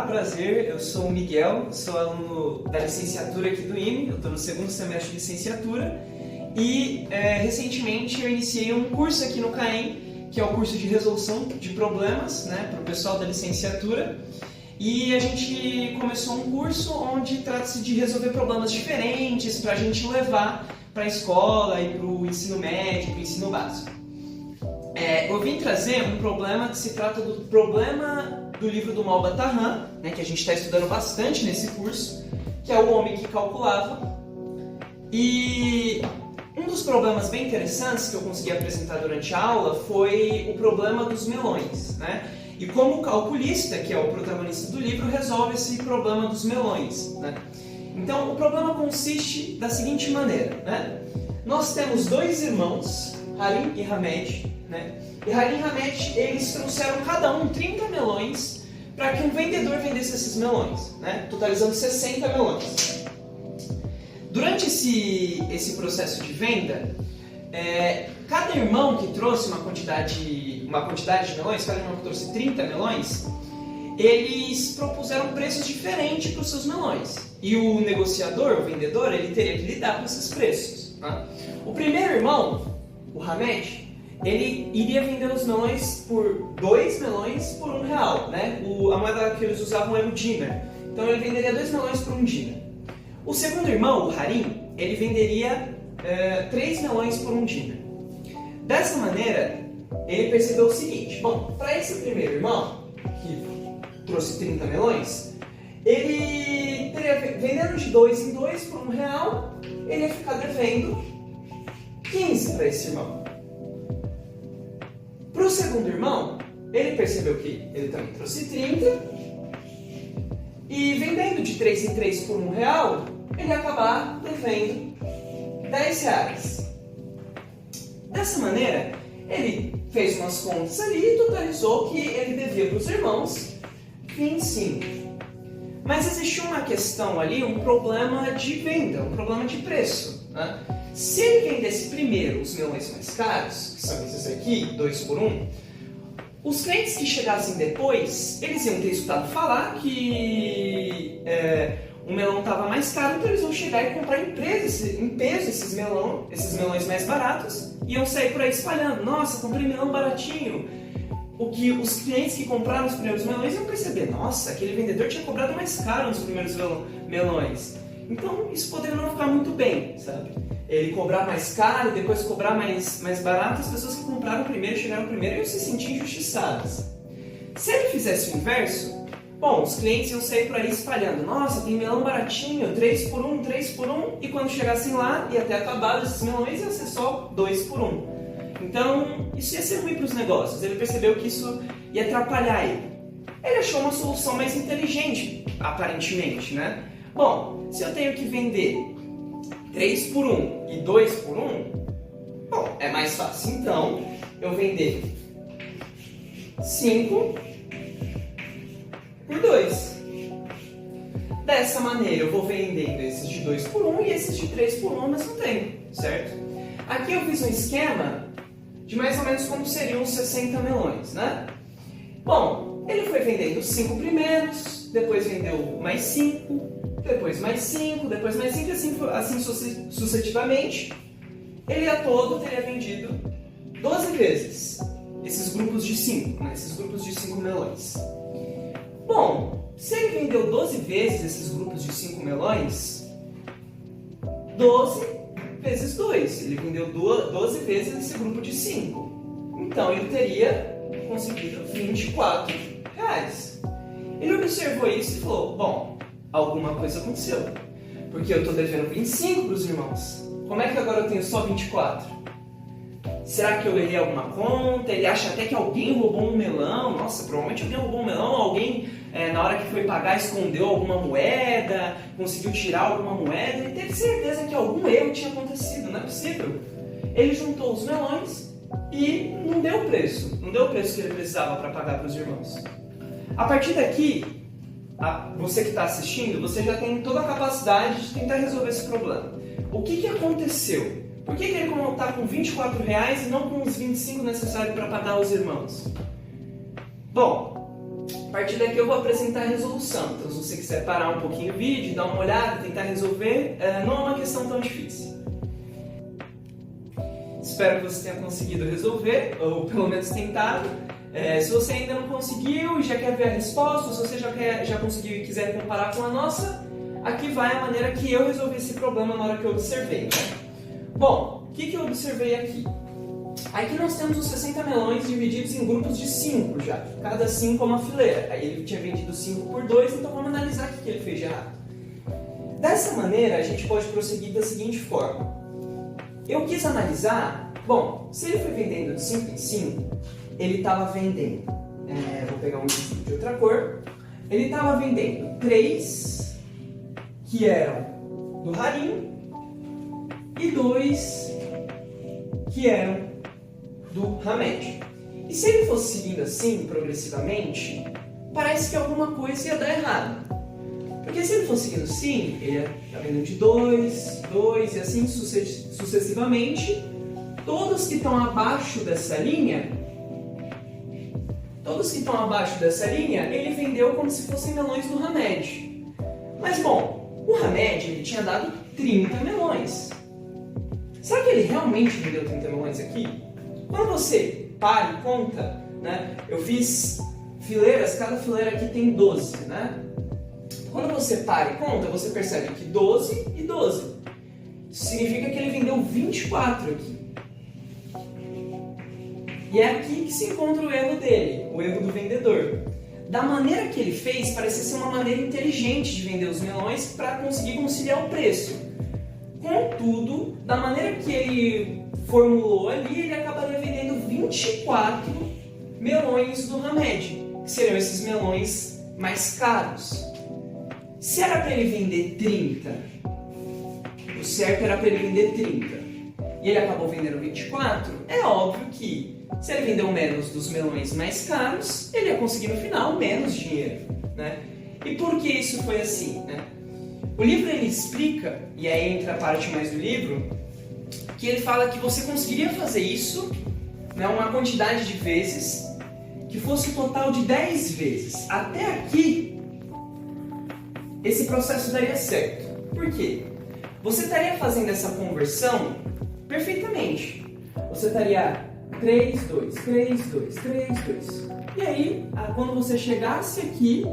prazer, eu sou o Miguel, sou aluno da licenciatura aqui do IME, eu estou no segundo semestre de licenciatura e recentemente eu iniciei um curso aqui no CAEM, que é o curso de resolução de problemas, né, para o pessoal da licenciatura, e a gente começou um curso onde trata-se de resolver problemas diferentes para a gente levar para a escola e para o ensino médio, para o ensino básico. Eu vim trazer um problema que se trata do problema do livro do Malba Tahan, né, que a gente está estudando bastante nesse curso, que é o homem que calculava. E um dos problemas bem interessantes que eu consegui apresentar durante a aula foi o problema dos melões, né? E como o calculista, que é o protagonista do livro, resolve esse problema dos melões, né? Então, o problema consiste da seguinte maneira, né? Nós temos dois irmãos, Harim e Hamed, né? E Harim e Hamed, eles trouxeram cada um 30 melões para que um vendedor vendesse esses melões, né? Totalizando 60 melões. Durante esse processo de venda, cada irmão que trouxe uma quantidade de melões, cada irmão que trouxe 30 melões, eles propuseram preços diferentes para os seus melões. E o negociador, o vendedor, ele teria que lidar com esses preços, né? O primeiro irmão, o Hamed, ele iria vender os melões por 2 melões por R$1, né? A moeda que eles usavam era o dinar. Então ele venderia 2 melões por 1 dinar. O segundo irmão, o Harim, ele venderia 3 melões por 1 dinar. Dessa maneira, ele percebeu o seguinte: bom, para esse primeiro irmão, que trouxe 30 melões, ele teria, vendendo de 2 em 2 por R$1, ele ia ficar devendo 15 para esse irmão. Para o segundo irmão, ele percebeu que ele também trouxe 30 e vendendo de 3 em 3 por R$1, ele ia acabar devendo R$10. Dessa maneira, ele fez umas contas ali e totalizou que ele devia para os irmãos 25. Mas existiu uma questão ali, um problema de venda, um problema de preço, né? Se ele vendesse primeiro os melões mais caros, que são esses aqui, 2 por 1, os clientes que chegassem depois, eles iam ter escutado falar que o melão estava mais caro, então eles vão chegar e comprar em peso esses melões mais baratos, e iam sair por aí espalhando: nossa, comprei melão baratinho. O que os clientes que compraram os primeiros melões iam perceber: nossa, aquele vendedor tinha cobrado mais caro nos primeiros melões. Então isso poderia não ficar muito bem, sabe? Ele cobrar mais caro e depois cobrar mais barato, as pessoas que compraram primeiro, chegaram primeiro, iam se sentir injustiçadas. Se ele fizesse o inverso, bom, os clientes iam sair por aí espalhando: nossa, tem melão baratinho, 3 por 1, 3 por 1, e quando chegassem lá, ia ter acabado esses melões, ia ser só 2 por 1. Então, isso ia ser ruim para os negócios. Ele percebeu que isso ia atrapalhar ele. Ele achou uma solução mais inteligente, aparentemente, né? Bom, se eu tenho que vender 3 por 1 e 2 por 1, bom, é mais fácil então eu vender 5 por 2. Dessa maneira eu vou vendendo esses de 2 por 1 e esses de 3 por 1 ao mesmo tempo, certo? Aqui eu fiz um esquema de mais ou menos como seriam os 60 melões, né? Bom, ele foi vendendo os 5 primeiros, depois vendeu mais 5, depois mais 5, depois mais 5, e assim sucessivamente. Ele a todo teria vendido 12 vezes esses grupos de 5, né? Esses grupos de 5 melões. Bom, se ele vendeu 12 vezes esses grupos de 5 melões, 12 vezes 2, ele vendeu 12 vezes esse grupo de 5. Então ele teria conseguido R$24. Ele observou isso e falou: bom, alguma coisa aconteceu, porque eu estou devendo 25 para os irmãos. Como é que agora eu tenho só 24? Será que eu errei alguma conta? Ele acha até que alguém roubou um melão. Nossa, provavelmente alguém roubou um melão. Alguém, na hora que foi pagar, escondeu alguma moeda, conseguiu tirar alguma moeda. Ele teve certeza que algum erro tinha acontecido. Não é possível. Ele juntou os melões e não deu o preço. Não deu o preço que ele precisava para pagar para os irmãos. A partir daqui, você que está assistindo, você já tem toda a capacidade de tentar resolver esse problema. O que aconteceu? Por que ele está com R$24 e não com os 25 necessários para pagar os irmãos? Bom, A partir daqui eu vou apresentar a resolução, então se você quiser parar um pouquinho o vídeo, dar uma olhada, tentar resolver, não é uma questão tão difícil. Espero que você tenha conseguido resolver, ou pelo menos tentado. Se você ainda não conseguiu e já quer ver a resposta, se você já conseguiu e quiser comparar com a nossa, aqui vai a maneira que eu resolvi esse problema na hora que eu observei, né? Bom, o que eu observei aqui? Aqui nós temos os 60 melões divididos em grupos de 5 já, cada 5 é uma fileira. Aí ele tinha vendido 5 por 2, então vamos analisar o que ele fez de errado. Dessa maneira, a gente pode prosseguir da seguinte forma. Eu quis analisar, bom, se ele foi vendendo de 5 em 5, ele estava vendendo, vou pegar um exemplo de outra cor, ele estava vendendo 3 que eram do Harim e 2 que eram do Hamed. E se ele fosse seguindo assim, progressivamente, parece que alguma coisa ia dar errado. Porque se ele fosse seguindo assim, ele ia estar vendendo de 2 e assim sucessivamente. Todos que estão abaixo dessa linha, ele vendeu como se fossem melões do Hamed. Mas bom, o Hamed ele tinha dado 30 melões. Será que ele realmente vendeu 30 melões aqui? Quando você para e conta, né? Eu fiz fileiras, cada fileira aqui tem 12, né? Quando você para e conta, você percebe que 12 e 12. Isso significa que ele vendeu 24 aqui. E é aqui que se encontra o erro dele, o erro do vendedor. Da maneira que ele fez, parecia ser uma maneira inteligente de vender os melões para conseguir conciliar o preço. Contudo, da maneira que ele formulou ali, ele acabaria vendendo 24 melões do Hamed, que seriam esses melões mais caros. Se era para ele vender 30, o certo era para ele vender 30, e ele acabou vendendo 24, é óbvio que se ele vendeu menos dos melões mais caros, ele ia conseguir no final menos dinheiro, né? E por que isso foi assim, né? O livro ele explica, e aí entra a parte mais do livro, que ele fala que você conseguiria fazer isso, né, uma quantidade de vezes que fosse um total de 10 vezes. Até aqui, esse processo daria certo. Por quê? Você estaria fazendo essa conversão perfeitamente. Você estaria 3, 2, 3, 2, 3, 2. E aí, quando você chegasse aqui,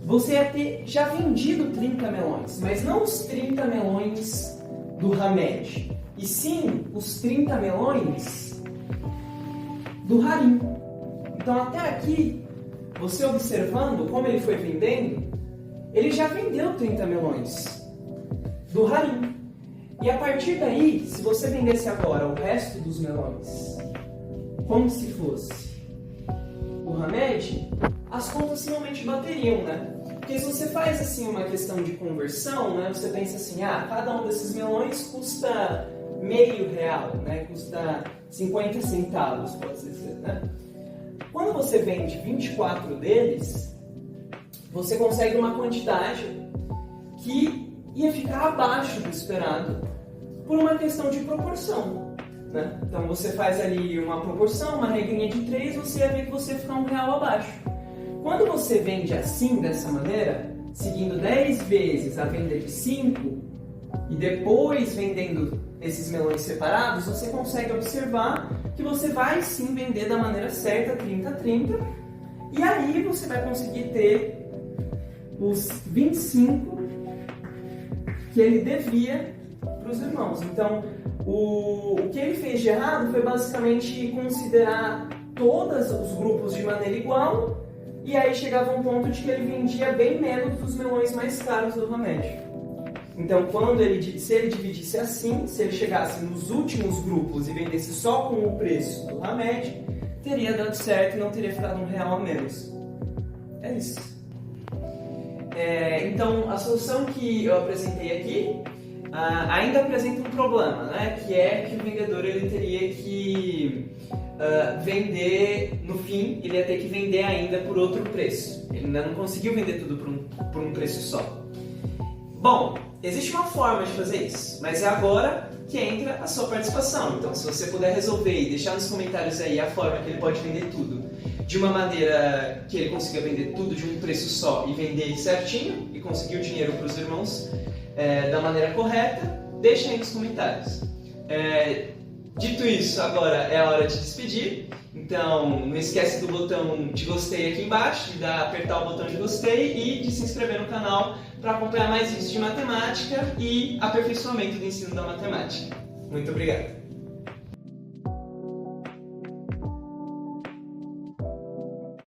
você ia ter já vendido 30 melões, mas não os 30 melões do Hamed, e sim os 30 melões do Harim. Então até aqui, você observando como ele foi vendendo, ele já vendeu 30 melões do Harim. E a partir daí, se você vendesse agora o resto dos melões como se fosse o Hamed, as contas realmente bateriam, né? Porque se você faz assim uma questão de conversão, né, você pensa assim, cada um desses melões custa R$0,5, né? Custa 50 centavos, pode ser, né? Quando você vende 24 deles, você consegue uma quantidade que ia ficar abaixo do esperado por uma questão de proporção, né? Então você faz ali uma proporção, uma regrinha de 3, você ia ver que você fica R$1 abaixo. Quando você vende assim, dessa maneira, seguindo 10 vezes a venda de 5 e depois vendendo esses melões separados, você consegue observar que você vai sim vender da maneira certa, 30-30, e aí você vai conseguir ter os 25 que ele devia para os irmãos. Então, o que ele fez de errado foi basicamente considerar todos os grupos de maneira igual, e aí chegava um ponto de que ele vendia bem menos dos melões mais caros do Hamed. Então, se ele dividisse assim, se ele chegasse nos últimos grupos e vendesse só com o preço do Hamed, teria dado certo e não teria ficado R$1 a menos. É isso. Então, a solução que eu apresentei aqui ainda apresenta um problema, né? Que é que o vendedor ele teria que vender, no fim, ele ia ter que vender ainda por outro preço. Ele ainda não conseguiu vender tudo por um preço só. Bom, existe uma forma de fazer isso, mas é agora que entra a sua participação. Então, se você puder resolver e deixar nos comentários aí a forma que ele pode vender tudo de uma maneira que ele consiga vender tudo de um preço só e vender certinho e conseguir o dinheiro para os irmãos da maneira correta, deixem aí nos comentários. Dito isso, agora é a hora de despedir. Então, não esquece do botão de gostei aqui embaixo, de apertar o botão de gostei e de se inscrever no canal para acompanhar mais vídeos de matemática e aperfeiçoamento do ensino da matemática. Muito obrigado!